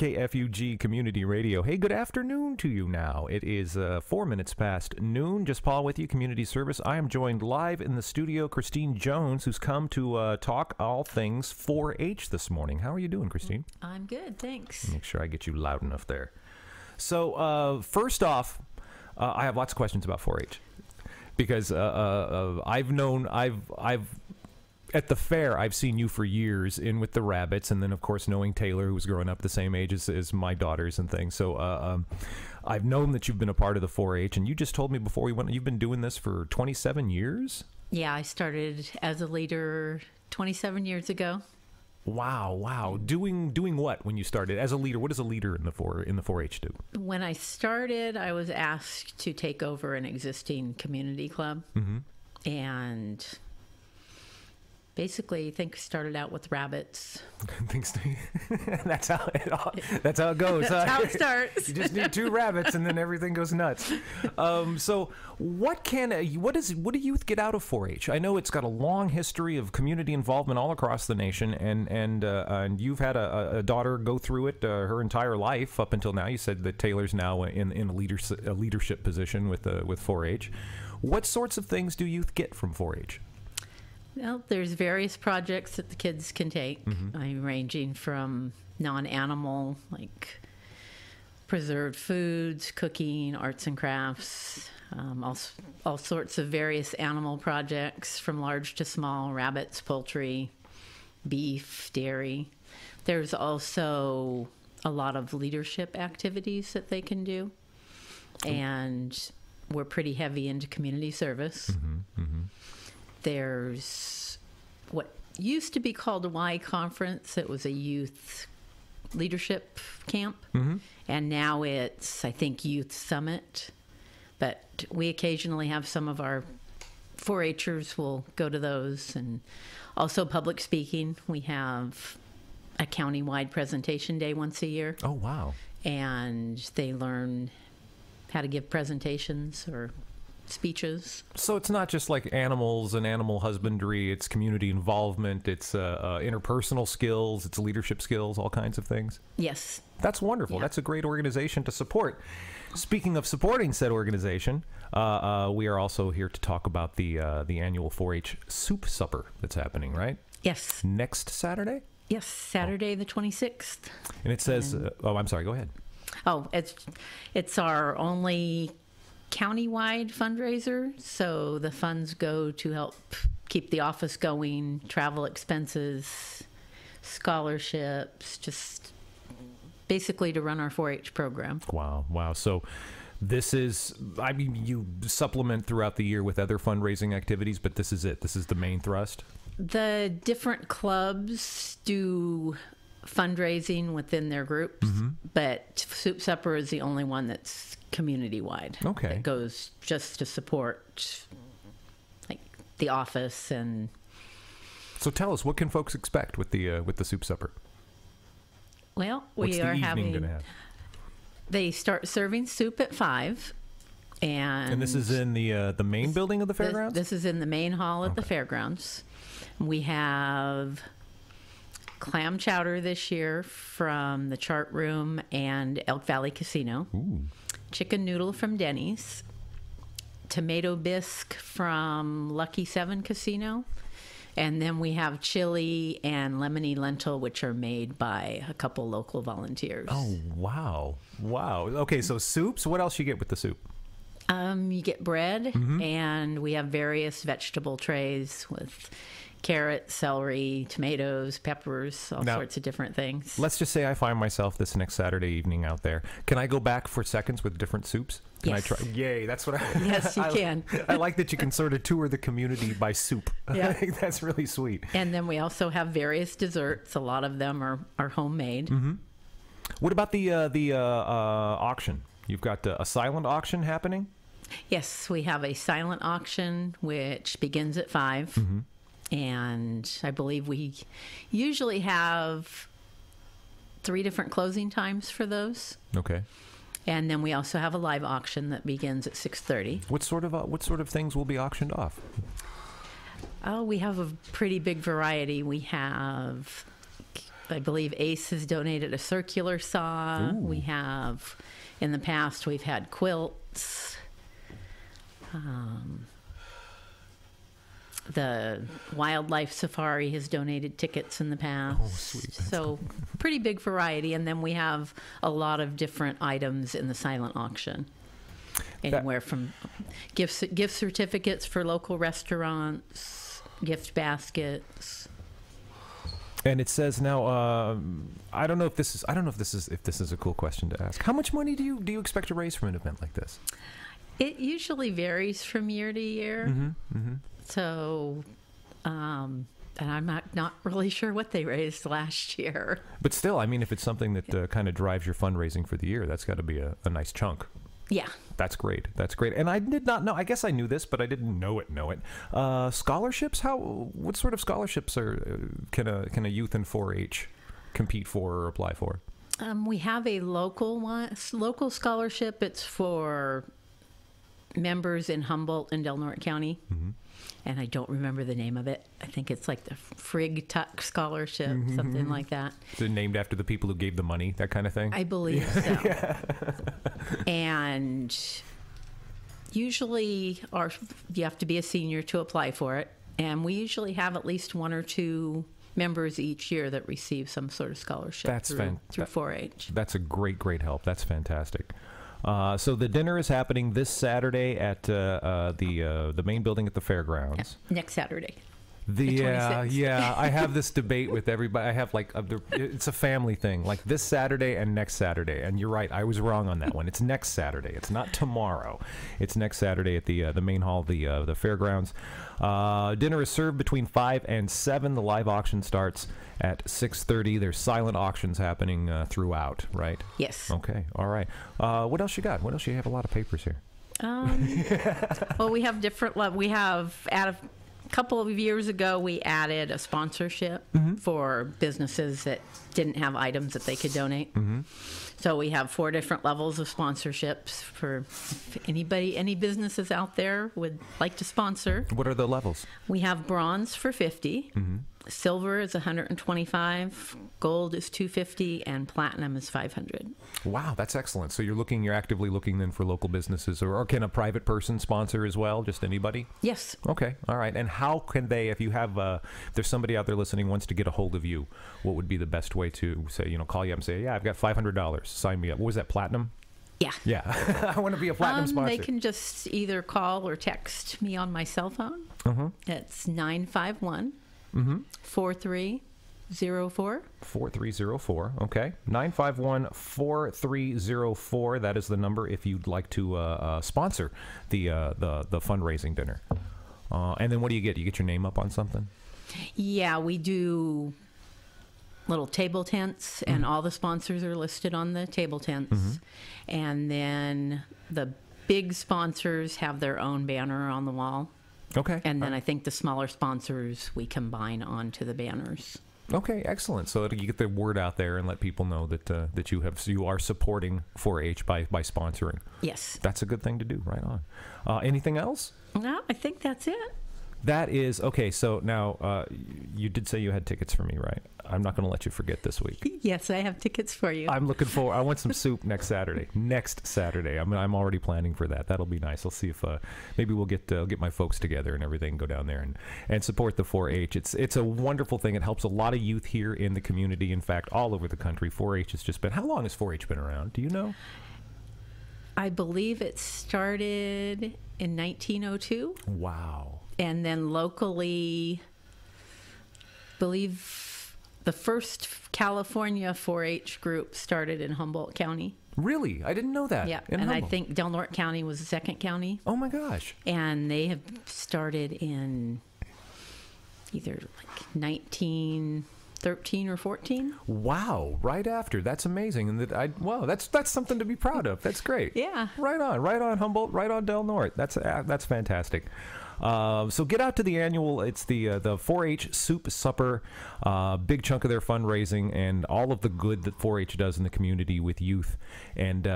KFUG Community Radio. Hey, good afternoon to you now. It is 4 minutes past noon. Just Paul with you, Community Service. I am joined live in the studio, Christine Jones, who's come to talk all things 4-H this morning. How are you doing, Christine? I'm good, thanks. Make sure I get you loud enough there. So, first off, I have lots of questions about 4-H. Because I've at the fair, I've seen you for years in with the rabbits, and then, of course, knowing Taylor, who was growing up the same age as my daughters and things. So I've known that you've been a part of the 4-H, and you just told me before we went, you've been doing this for 27 years? Yeah, I started as a leader 27 years ago. Wow. Doing what when you started? As a leader, what does a leader in the 4-H do? When I started, I was asked to take over an existing community club. Mm-hmm. And basically, I think started out with rabbits. That's how it goes. That's how it starts. You just need 2 rabbits, and then everything goes nuts. So, what do youth get out of 4-H? I know it's got a long history of community involvement all across the nation, and you've had a daughter go through it her entire life up until now. You said that Taylor's now in a leadership position with 4-H. What sorts of things do youth get from 4-H? Well, there's various projects that the kids can take, Mm-hmm. ranging from non-animal, like preserved foods, cooking, arts and crafts, all sorts of various animal projects from large to small, rabbits, poultry, beef, dairy. There's also a lot of leadership activities that they can do, and we're pretty heavy into community service. Mm-hmm. Mm-hmm. There's what used to be called a Y conference. It was a youth leadership camp. Mm-hmm. And now it's, I think, Youth Summit. But we occasionally have some of our 4-Hers will go to those. And also public speaking. We have a county-wide presentation day once a year. Oh, wow. And they learn how to give presentations or speeches. So it's not just like animals and animal husbandry, it's community involvement, it's interpersonal skills, it's leadership skills, all kinds of things. Yes. That's wonderful. Yeah. That's a great organization to support. Speaking of supporting said organization, we are also here to talk about the annual 4-H soup supper that's happening, right? Yes. Next Saturday? Yes, Saturday the 26th. And it says, I'm sorry, go ahead. Oh, it's our only county-wide fundraiser, so the funds go to help keep the office going, travel expenses, scholarships, just basically to run our 4-H program. Wow. So this is, I mean, you supplement throughout the year with other fundraising activities, but this is it. This is the main thrust. The different clubs do fundraising within their groups, but Soup Supper is the only one that's community-wide. Okay. It goes just to support like the office. And so tell us, what can folks expect with the Soup Supper? Well, What's we the are evening gonna have? They start serving soup at 5. And this is in the main building of the fairgrounds? This is in the main hall at the fairgrounds. We have clam chowder this year from the Chart Room and Elk Valley Casino. Ooh. Chicken noodle from Denny's. Tomato bisque from Lucky 7 Casino. And then we have chili and lemony lentil, which are made by a couple local volunteers. Oh, wow. Okay, so soups. What else you get with the soup? You get bread, and we have various vegetable trays with carrots, celery, tomatoes, peppers, all sorts of different things. Let's just say I find myself this next Saturday evening out there. Can I go back for seconds with different soups? Can I try? Yay, that's what I... Yes, you can. I like that you can sort of tour the community by soup. Yeah. I think that's really sweet. And then we also have various desserts. A lot of them are homemade. Mm-hmm. What about the auction? You've got a silent auction happening? Yes, we have a silent auction, which begins at 5. And I believe we usually have 3 different closing times for those. Okay. And then we also have a live auction that begins at 6:30. What sort of things will be auctioned off? Oh, we have a pretty big variety. We have I believe Ace has donated a circular saw. Ooh. We have, in the past, we've had quilts. The Wildlife Safari has donated tickets in the past. Oh, sweet. That's So pretty big variety. And then we have a lot of different items in the silent auction. Anywhere from gift certificates for local restaurants, gift baskets. And it says now, I don't know if this is a cool question to ask. How much money do you expect to raise from an event like this? It usually varies from year to year. Mm-hmm. So, and I'm not really sure what they raised last year. But still, I mean, if it's something that kind of drives your fundraising for the year, that's got to be a nice chunk. Yeah. That's great. That's great. And I did not know. I guess I knew this, but I didn't know it. Scholarships? What sort of scholarships can a youth in 4-H compete for or apply for? We have a local scholarship. It's for members in Humboldt and Del Norte County. Mm-hmm. And I don't remember the name of it. I think it's like the Frig Tuck Scholarship, something like that. Is it named after the people who gave the money, that kind of thing? I believe so. Yeah. And usually you have to be a senior to apply for it. And we usually have at least 1 or 2 members each year that receive some sort of scholarship through 4-H. That's a great help. That's fantastic. So the dinner is happening this Saturday at the main building at the Fairgrounds. Yeah, next Saturday. Yeah. I have this debate with everybody. I have it's a family thing. Like this Saturday and next Saturday. And you're right. I was wrong on that one. It's next Saturday. It's not tomorrow. It's next Saturday at the main hall of the Fairgrounds. Dinner is served between 5 and 7. The live auction starts at 6:30. There's silent auctions happening throughout, right? Yes. Okay. All right. What else you got? What else? You have a lot of papers here. Well, we have different. We have a couple of years ago, we added a sponsorship for businesses that didn't have items that they could donate. Mm-hmm. So we have 4 different levels of sponsorships for any businesses out there would like to sponsor. What are the levels? We have bronze for $50. Mm-hmm. Silver is $125, gold is $250, and platinum is $500. Wow, that's excellent. So you're actively looking then for local businesses, or can a private person sponsor as well? Just anybody? Yes. Okay, all right. And how can they, if there's somebody out there listening who wants to get a hold of you, what would be the best way to say, call you up and say, yeah, I've got $500, sign me up. What was that, platinum? Yeah. Yeah, I want to be a platinum sponsor. They can just either call or text me on my cell phone. Mm-hmm. It's 951. 4304. 4304. Okay. 951-4304. That is the number if you'd like to sponsor the fundraising dinner. And then what do you get? You get your name up on something? Yeah, we do little table tents, and all the sponsors are listed on the table tents. Mm-hmm. And then the big sponsors have their own banner on the wall. Okay. And then I think the smaller sponsors we combine onto the banners. Okay, excellent. So that you get the word out there and let people know that you are supporting 4-H by sponsoring. Yes. That's a good thing to do. Right on. Anything else? No, I think that's it. That is okay. So now you did say you had tickets for me, right? I'm not going to let you forget this week. Yes, I have tickets for you. I'm looking forward. I want some soup next Saturday. I'm already planning for that. That'll be nice. I'll see if maybe we'll get my folks together and everything, go down there and support the 4-H. It's a wonderful thing. It helps a lot of youth here in the community. In fact, all over the country. 4-H has just been. How long has 4-H been around? Do you know? I believe it started in 1902. Wow. And then locally, believe the first California 4-H group started in Humboldt County. Really? I didn't know that. Yeah, and Humboldt. I think Del Norte County was the second county. Oh, my gosh. And they have started in either like 1913 or 14. Wow, right after. That's amazing. And that's something to be proud of. That's great. Yeah. Right on Humboldt, right on Del Norte. That's fantastic. So get out to the annual. It's the 4-H Soup Supper. Big chunk of their fundraising and all of the good that 4-H does in the community with youth, and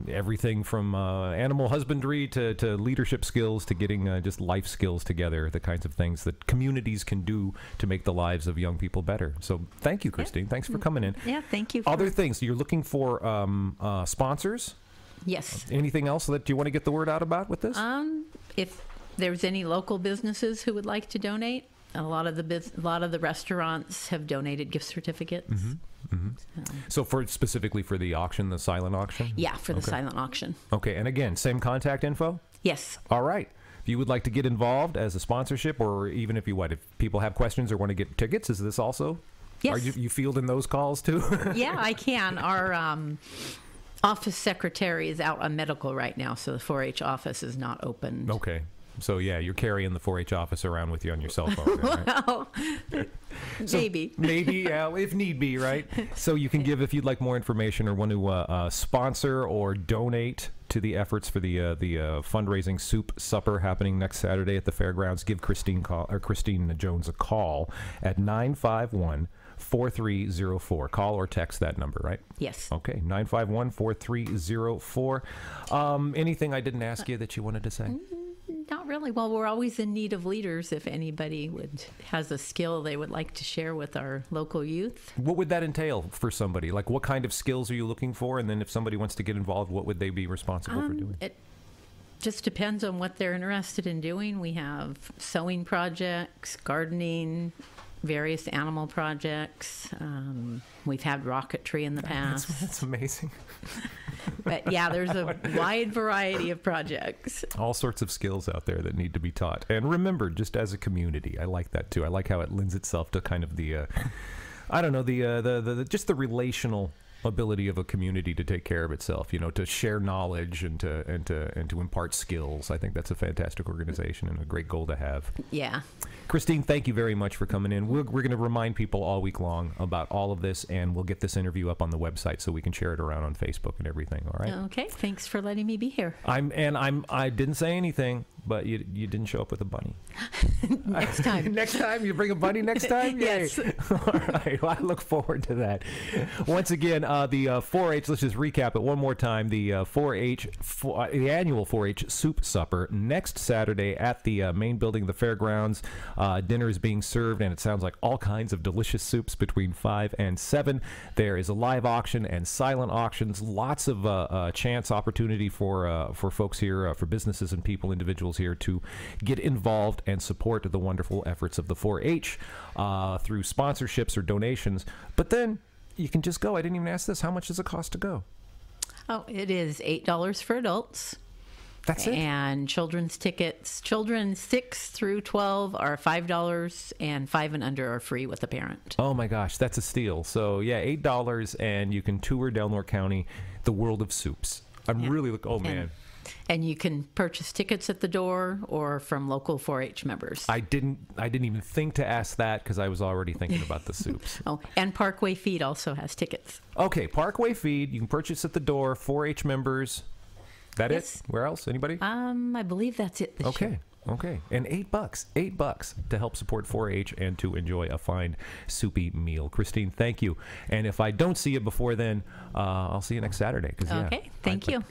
everything from animal husbandry to leadership skills to getting just life skills together. The kinds of things that communities can do to make the lives of young people better. So thank you, Christine. Thanks for coming in. Yeah, thank you. Other things, you're looking for sponsors? Yes. Anything else that you want to get the word out about with this? If there's any local businesses who would like to donate, a lot of the restaurants have donated gift certificates. So specifically for the auction, the silent auction? Yeah, for the silent auction. Okay, and again, same contact info? Yes. All right. If you would like to get involved as a sponsorship, or even if people have questions or want to get tickets, is this also? Yes. Are you fielding those calls too? Yeah, I can. Our office secretary is out on medical right now, so the 4-H office is not open. Okay. So, yeah, you're carrying the 4-H office around with you on your cell phone. Right? Well, maybe. Maybe, if need be, right? So you can give if you'd like more information or want to sponsor or donate to the efforts for the fundraising soup supper happening next Saturday at the Fairgrounds. Give Christine Jones a call at 951-4304. Call or text that number, right? Yes. Okay, 951-4304. Anything I didn't ask you that you wanted to say? Not really. Well, we're always in need of leaders. If anybody has a skill they would like to share with our local youth. What would that entail for somebody? Like, what kind of skills are you looking for? And then if somebody wants to get involved, what would they be responsible for doing? It just depends on what they're interested in doing. We have sewing projects, gardening, various animal projects. We've had rocketry in the past. That's amazing. But yeah, there's a wide variety of projects. All sorts of skills out there that need to be taught and remembered just as a community. I like that too. I like how it lends itself to kind of the, just the relational ability of a community to take care of itself, to share knowledge and to impart skills. I think that's a fantastic organization and a great goal to have. Yeah. Christine, thank you very much for coming in. We're going to remind people all week long about all of this, and we'll get this interview up on the website so we can share it around on Facebook and everything. All right. Okay. Thanks for letting me be here. I didn't say anything, but you didn't show up with a bunny. Next time. Next time? You bring a bunny next time? Yes. All right. Well, I look forward to that. Once again, the 4-H, let's just recap it one more time. The the annual 4-H Soup Supper next Saturday at the main building of the Fairgrounds. Dinner is being served, and it sounds like all kinds of delicious soups between 5 and 7. There is a live auction and silent auctions. Lots of chance opportunity for folks here, for businesses and people, individuals here to get involved and support the wonderful efforts of the 4-H through sponsorships or donations. But then you can just go. I didn't even ask this. How much does it cost to go? Oh, it is $8 for adults. That's it? And children's tickets, children 6 through 12 are $5, and 5 and under are free with a parent. Oh my gosh, that's a steal. So yeah, $8, and you can tour Delnor County, the world of soups. I'm really looking. Oh man. And you can purchase tickets at the door or from local 4-H members. I didn't even think to ask that because I was already thinking about the soups. Oh, and Parkway Feed also has tickets. Okay, Parkway Feed, you can purchase at the door, 4-H members. That Yes. it? Where else? Anybody? I believe that's it this year. Okay. And $8 to help support 4-H and to enjoy a fine soupy meal. Christine, thank you. And if I don't see you before then, I'll see you next Saturday. Okay, thank you.